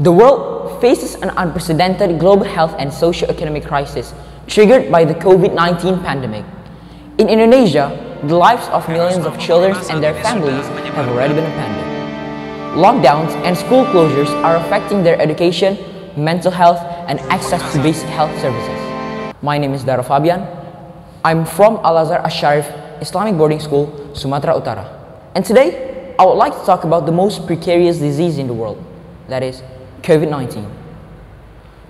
The world faces an unprecedented global health and socio-economic crisis triggered by the COVID-19 pandemic. In Indonesia, the lives of millions of children and their families have already been upended. Lockdowns and school closures are affecting their education, mental health, and access to basic health services. My name is Darrel Fabian. I'm from Al-Azhar Asy-Syarif Islamic Boarding School, Sumatera Utara. And today, I would like to talk about the most precarious disease in the world, that is, COVID-19.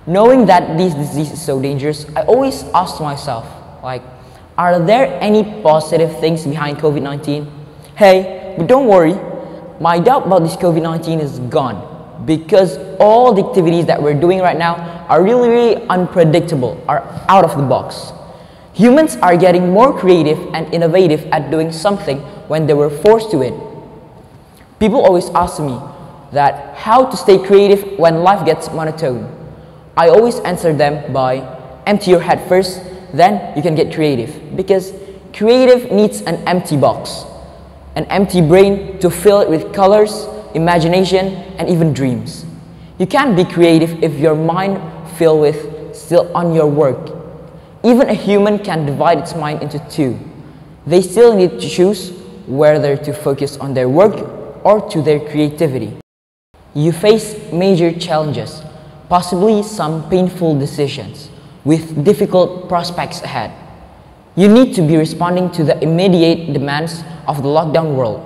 Knowing that this disease is so dangerous, I always ask myself, are there any positive things behind COVID-19? Hey, but don't worry, my doubt about this COVID-19 is gone because all the activities that we're doing right now are really unpredictable, are out of the box. Humans are getting more creative and innovative at doing something when they were forced to it. People always ask me that how to stay creative when life gets monotone. I always answer them by empty your head first, then you can get creative, because creative needs an empty box, an empty brain to fill it with colors, imagination, and even dreams. You can't be creative if your mind filled with still on your work. Even a human can divide its mind into two. They still need to choose whether to focus on their work or to their creativity. You face major challenges, possibly some painful decisions, with difficult prospects ahead. You need to be responding to the immediate demands of the lockdown world.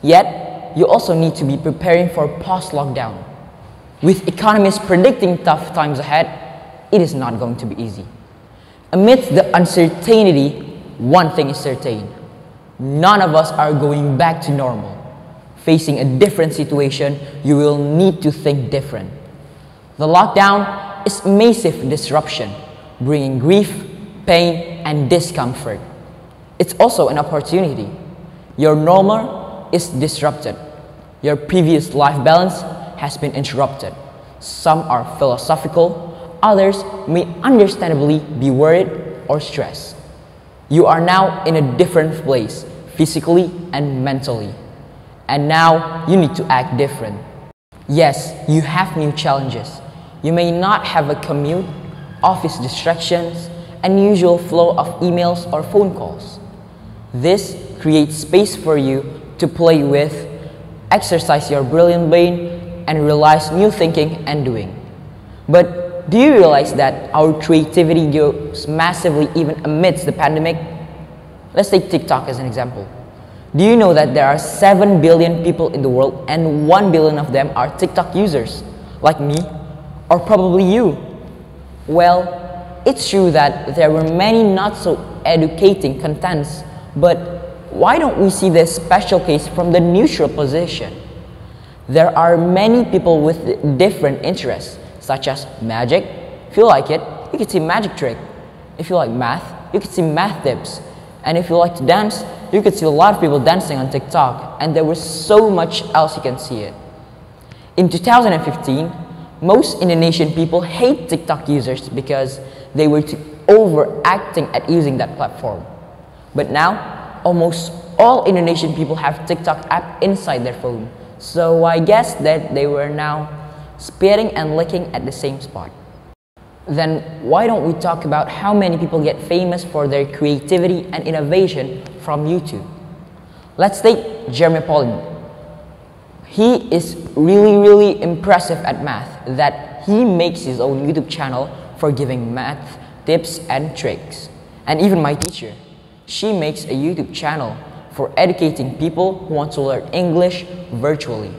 Yet, you also need to be preparing for post-lockdown. With economists predicting tough times ahead, it is not going to be easy. Amidst the uncertainty, one thing is certain: none of us are going back to normal. Facing a different situation, you will need to think different. The lockdown is massive disruption, bringing grief, pain, and discomfort. It's also an opportunity. Your normal is disrupted. Your previous life balance has been interrupted. Some are philosophical, others may understandably be worried or stressed. You are now in a different place, physically and mentally. And now you need to act different. Yes, you have new challenges. You may not have a commute, office distractions, unusual flow of emails or phone calls. This creates space for you to play with, exercise your brilliant brain, and realize new thinking and doing. But do you realize that our creativity grows massively even amidst the pandemic? Let's take TikTok as an example. Do you know that there are 7 billion people in the world and 1 billion of them are TikTok users, like me, or probably you? Well, it's true that there were many not so educating contents, but why don't we see this special case from the neutral position? There are many people with different interests, such as magic. If you like it, you can see magic trick. If you like math, you can see math tips. And if you like to dance, you could see a lot of people dancing on TikTok, and there was so much else you can see it. In 2015, most Indonesian people hate TikTok users because they were overacting at using that platform. But now, almost all Indonesian people have TikTok app inside their phone. So I guess that they were now spitting and licking at the same spot. Then why don't we talk about how many people get famous for their creativity and innovation from YouTube? Let's take Jeremy Pauline. He is really impressive at math that he makes his own YouTube channel for giving math tips and tricks. And even my teacher, she makes a YouTube channel for educating people who want to learn English virtually.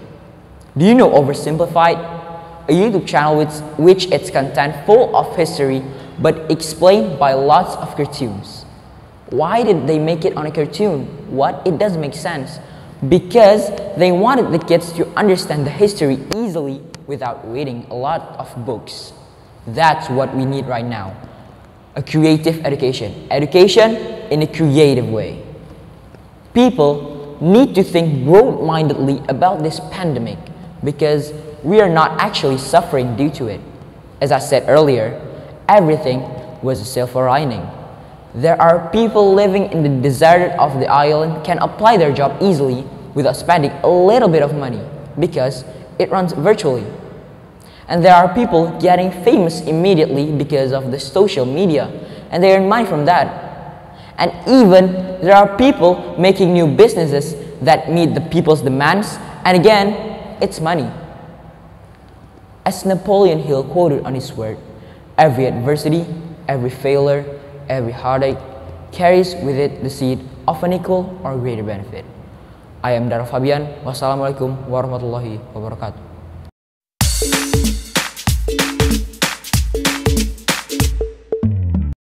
Do you know Oversimplified? A YouTube channel with which its content full of history but explained by lots of cartoons. Why did they make it on a cartoon? It doesn't make sense. Because they wanted the kids to understand the history easily without reading a lot of books. That's what we need right now. A creative education. Education in a creative way. People need to think broad-mindedly about this pandemic because we are not actually suffering due to it. As I said earlier, everything was a silver lining. There are people living in the desert of the island can apply their job easily without spending a little bit of money because it runs virtually. And there are people getting famous immediately because of the social media, and they earn money from that. And even there are people making new businesses that meet the people's demands, and again, it's money. As Napoleon Hill quoted on his word, every adversity, every failure, every heartache carries with it the seed of an equal or greater benefit. I am Darrel Fabian. Wassalamualaikum warahmatullahi wabarakatuh.